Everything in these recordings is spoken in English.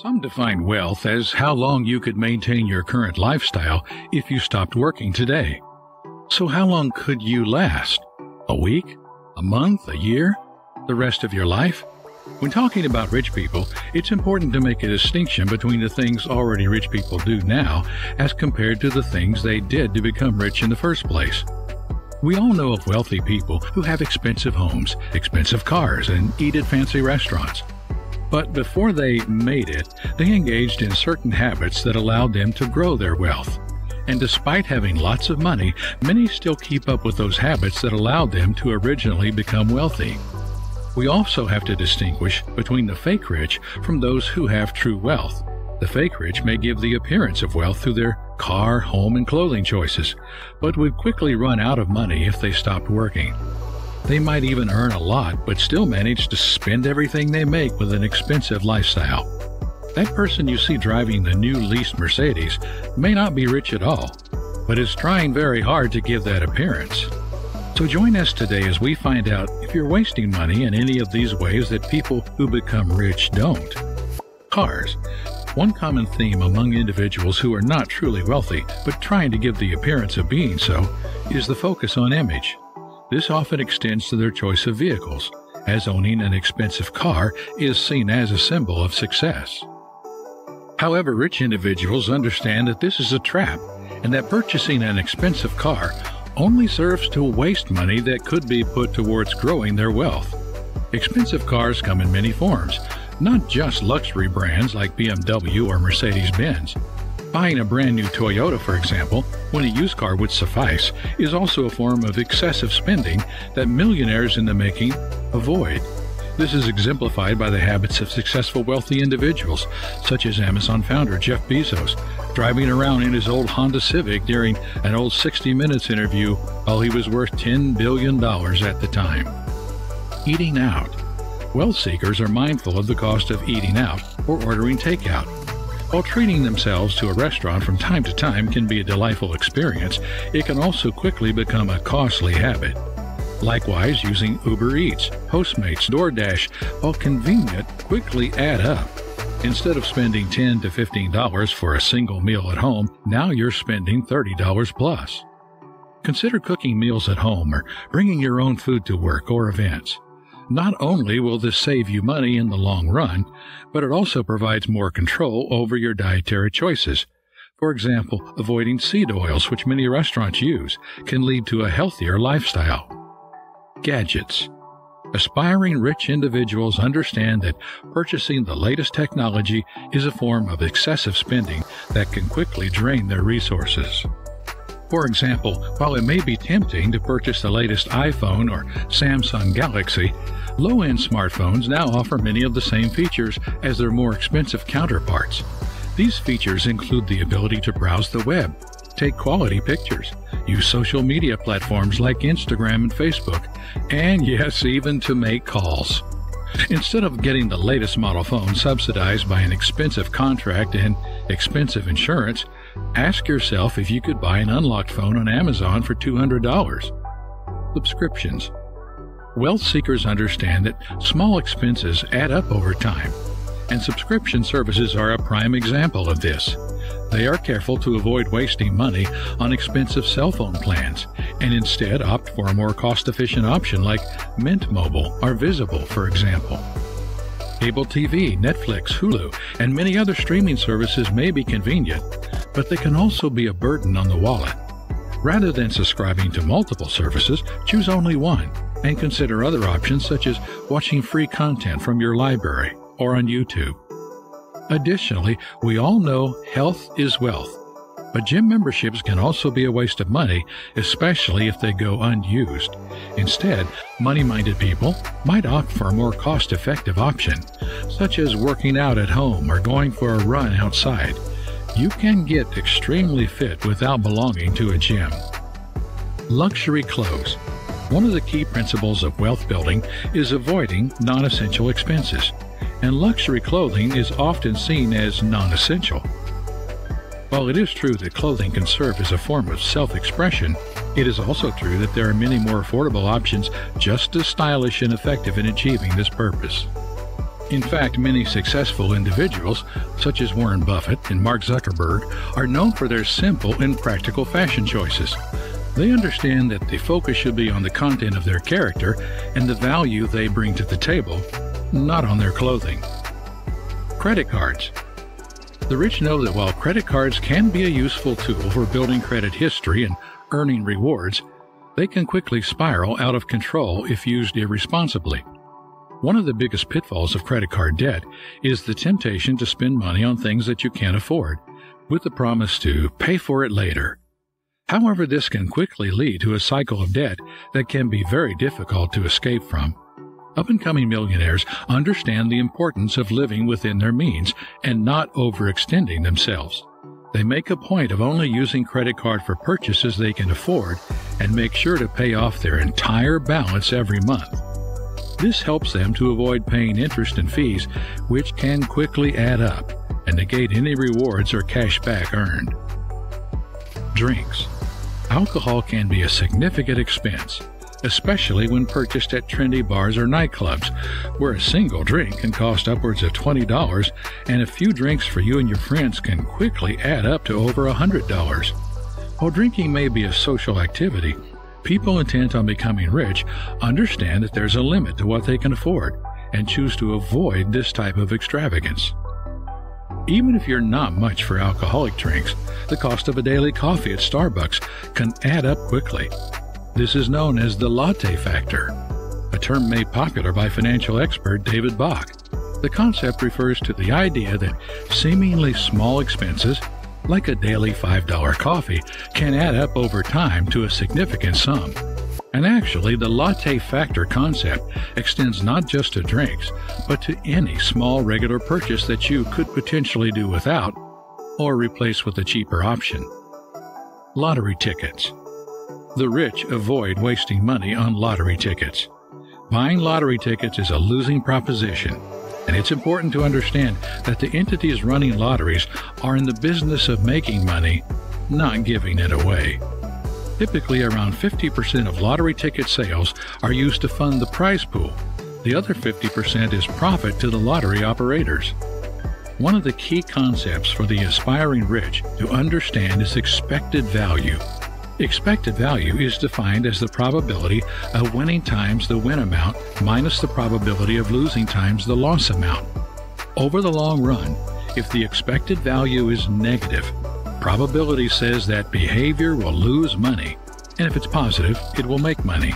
Some define wealth as how long you could maintain your current lifestyle if you stopped working today. So how long could you last? A week? A month? A year? The rest of your life? When talking about rich people, it's important to make a distinction between the things already rich people do now as compared to the things they did to become rich in the first place. We all know of wealthy people who have expensive homes, expensive cars, and eat at fancy restaurants. But before they made it, they engaged in certain habits that allowed them to grow their wealth. And despite having lots of money, many still keep up with those habits that allowed them to originally become wealthy. We also have to distinguish between the fake rich from those who have true wealth. The fake rich may give the appearance of wealth through their car, home, and clothing choices, but would quickly run out of money if they stopped working. They might even earn a lot, but still manage to spend everything they make with an expensive lifestyle. That person you see driving the new leased Mercedes may not be rich at all, but is trying very hard to give that appearance. So join us today as we find out if you're wasting money in any of these ways that people who become rich don't. Cars. One common theme among individuals who are not truly wealthy, but trying to give the appearance of being so, is the focus on image. This often extends to their choice of vehicles, as owning an expensive car is seen as a symbol of success. However, rich individuals understand that this is a trap, and that purchasing an expensive car only serves to waste money that could be put towards growing their wealth. Expensive cars come in many forms, not just luxury brands like BMW or Mercedes-Benz. Buying a brand new Toyota, for example, when a used car would suffice, is also a form of excessive spending that millionaires in the making avoid. This is exemplified by the habits of successful wealthy individuals, such as Amazon founder Jeff Bezos, driving around in his old Honda Civic during an old 60 Minutes interview while he was worth $10 billion at the time. Eating out. Wealth seekers are mindful of the cost of eating out or ordering takeout. While treating themselves to a restaurant from time to time can be a delightful experience, it can also quickly become a costly habit. Likewise, using Uber Eats, Postmates, DoorDash, while convenient, quickly add up. Instead of spending $10 to $15 for a single meal at home, now you're spending $30 plus. Consider cooking meals at home or bringing your own food to work or events. Not only will this save you money in the long run, but it also provides more control over your dietary choices. For example, avoiding seed oils, which many restaurants use, can lead to a healthier lifestyle. Gadgets. Aspiring rich individuals understand that purchasing the latest technology is a form of excessive spending that can quickly drain their resources. For example, while it may be tempting to purchase the latest iPhone or Samsung Galaxy, low-end smartphones now offer many of the same features as their more expensive counterparts. These features include the ability to browse the web, take quality pictures, use social media platforms like Instagram and Facebook, and yes, even to make calls. Instead of getting the latest model phone subsidized by an expensive contract and expensive insurance, ask yourself if you could buy an unlocked phone on Amazon for $200. Subscriptions. Wealth seekers understand that small expenses add up over time, and subscription services are a prime example of this. They are careful to avoid wasting money on expensive cell phone plans and instead opt for a more cost-efficient option like Mint Mobile or Visible, for example. Cable TV, Netflix, Hulu, and many other streaming services may be convenient, but they can also be a burden on the wallet. Rather than subscribing to multiple services, choose only one and consider other options such as watching free content from your library or on YouTube. Additionally, we all know health is wealth, but gym memberships can also be a waste of money, especially if they go unused. Instead, money-minded people might opt for a more cost-effective option, such as working out at home or going for a run outside. You can get extremely fit without belonging to a gym. Luxury clothes. One of the key principles of wealth building is avoiding non-essential expenses, and luxury clothing is often seen as non-essential. While it is true that clothing can serve as a form of self-expression, it is also true that there are many more affordable options just as stylish and effective in achieving this purpose. In fact, many successful individuals, such as Warren Buffett and Mark Zuckerberg, are known for their simple and practical fashion choices. They understand that the focus should be on the content of their character and the value they bring to the table, not on their clothing. Credit cards. The rich know that while credit cards can be a useful tool for building credit history and earning rewards, they can quickly spiral out of control if used irresponsibly. One of the biggest pitfalls of credit card debt is the temptation to spend money on things that you can't afford, with the promise to pay for it later. However, this can quickly lead to a cycle of debt that can be very difficult to escape from. Up-and-coming millionaires understand the importance of living within their means and not overextending themselves. They make a point of only using credit card for purchases they can afford and make sure to pay off their entire balance every month. This helps them to avoid paying interest and fees, which can quickly add up and negate any rewards or cash back earned. Drinks. Alcohol can be a significant expense, especially when purchased at trendy bars or nightclubs, where a single drink can cost upwards of $20, and a few drinks for you and your friends can quickly add up to over $100. While drinking may be a social activity, people intent on becoming rich understand that there's a limit to what they can afford and choose to avoid this type of extravagance. Even if you're not much for alcoholic drinks, the cost of a daily coffee at Starbucks can add up quickly. This is known as the latte factor, a term made popular by financial expert David Bach. The concept refers to the idea that seemingly small expenses, like a daily $5 coffee, can add up over time to a significant sum. And actually, the latte factor concept extends not just to drinks, but to any small regular purchase that you could potentially do without or replace with a cheaper option. Lottery tickets. The rich avoid wasting money on lottery tickets. Buying lottery tickets is a losing proposition, and it's important to understand that the entities running lotteries are in the business of making money, not giving it away. Typically, around 50% of lottery ticket sales are used to fund the prize pool. The other 50% is profit to the lottery operators. One of the key concepts for the aspiring rich to understand is expected value. Expected value is defined as the probability of winning times the win amount minus the probability of losing times the loss amount. Over the long run, if the expected value is negative, probability says that behavior will lose money, and if it's positive, it will make money.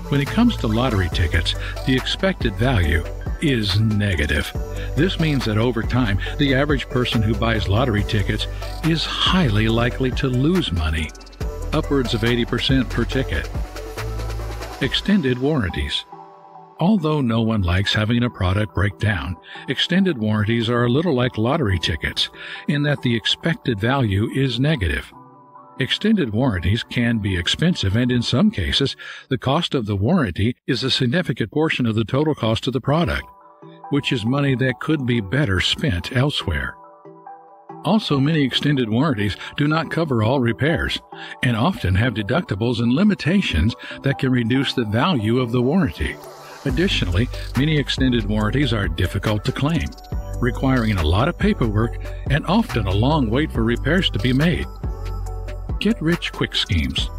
When it comes to lottery tickets, the expected value is negative. This means that over time, the average person who buys lottery tickets is highly likely to lose money, upwards of 80% per ticket. Extended warranties. Although no one likes having a product break down, extended warranties are a little like lottery tickets in that the expected value is negative. Extended warranties can be expensive, and in some cases, the cost of the warranty is a significant portion of the total cost of the product, which is money that could be better spent elsewhere. Also, many extended warranties do not cover all repairs and often have deductibles and limitations that can reduce the value of the warranty. Additionally, many extended warranties are difficult to claim, requiring a lot of paperwork and often a long wait for repairs to be made. Get-rich-quick schemes.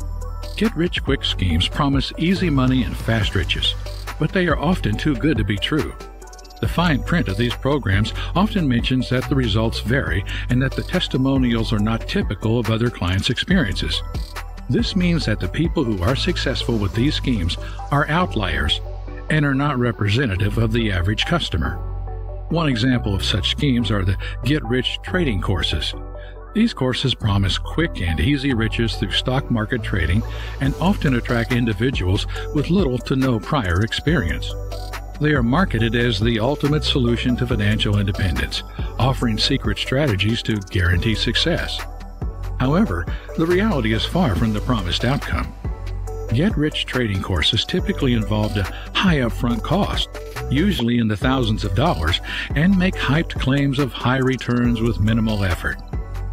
Get-rich-quick schemes promise easy money and fast riches, but they are often too good to be true. The fine print of these programs often mentions that the results vary and that the testimonials are not typical of other clients' experiences. This means that the people who are successful with these schemes are outliers and are not representative of the average customer. One example of such schemes are the get-rich trading courses. These courses promise quick and easy riches through stock market trading and often attract individuals with little to no prior experience. They are marketed as the ultimate solution to financial independence, offering secret strategies to guarantee success. However, the reality is far from the promised outcome. Get-rich trading courses typically involve a high upfront cost, usually in the thousands of dollars, and make hyped claims of high returns with minimal effort.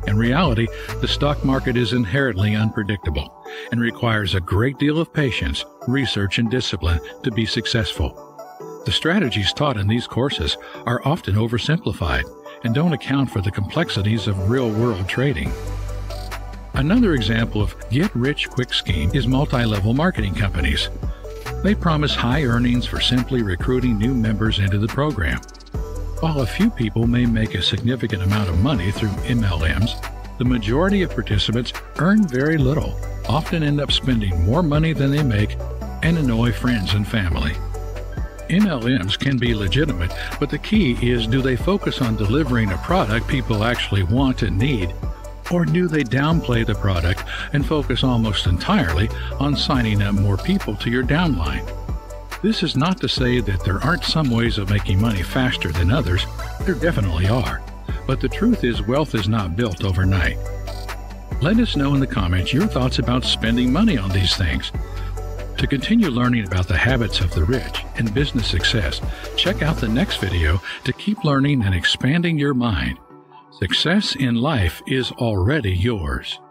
In reality, the stock market is inherently unpredictable and requires a great deal of patience, research, and discipline to be successful. The strategies taught in these courses are often oversimplified and don't account for the complexities of real-world trading. Another example of get-rich-quick scheme is multi-level marketing companies. They promise high earnings for simply recruiting new members into the program. While a few people may make a significant amount of money through MLMs, the majority of participants earn very little, often end up spending more money than they make, and annoy friends and family. MLMs can be legitimate, but the key is, do they focus on delivering a product people actually want and need, or do they downplay the product and focus almost entirely on signing up more people to your downline? This is not to say that there aren't some ways of making money faster than others. There definitely are. But the truth is, wealth is not built overnight. Let us know in the comments your thoughts about spending money on these things. To continue learning about the habits of the rich and business success, check out the next video to keep learning and expanding your mind. Success in life is already yours.